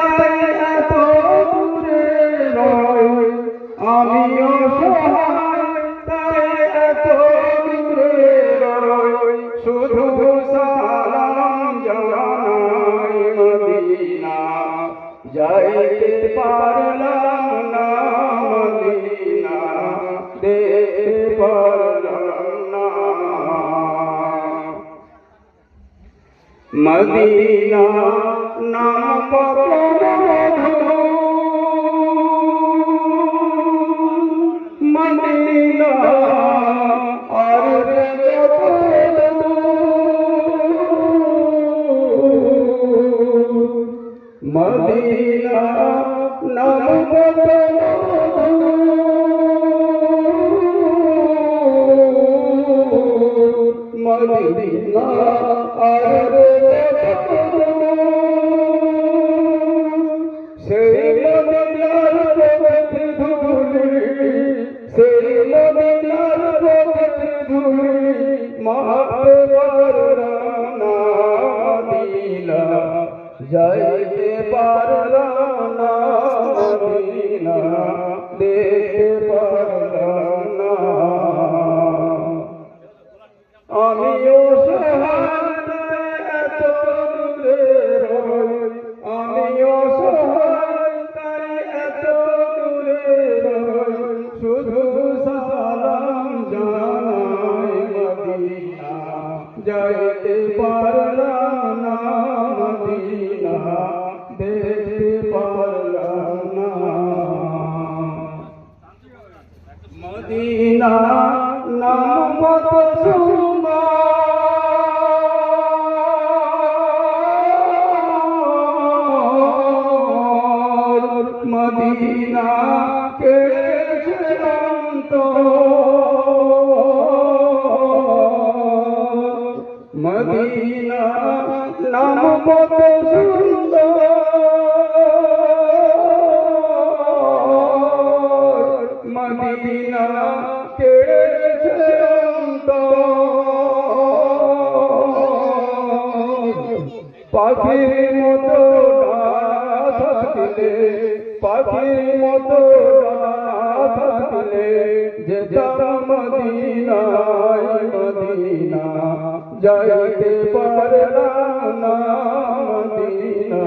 তাই এত দূরে রই আমিও সহায় তাই এত দূরে রই শুধু সালাম জানাই মদিনা যাইতে পারলাম না মদিনা দেখতে পারলাম না মদিনা নাম কত মদিনা আর মদিনা নাম কত মদিনা আর সেই মদিনার পবিত্র ধুলি সেই মদিনার পবিত্র ধুলি মাহতে পারলাম না মদিনা যাইতে পারলাম না মদিনা দেখতে পারলাম না আমিও সহায় এত দূরে রই আমিও সহায় তাই এত দূরে রই শুধু সালাম জানাই মদিনা যাইতে পারলাম না মদিনা দেখতে পারলাম না মদিনা নাম কত মদিনা কেড়েছে মদিনা নাম কত সুন্দর মদিনা কেড়েছে পাখির মতো ডানা থাকলে পাখির মতো ডানা থাকলে যেতাম মদিনায় মদিনা যাইতে পারলাম না মদিনা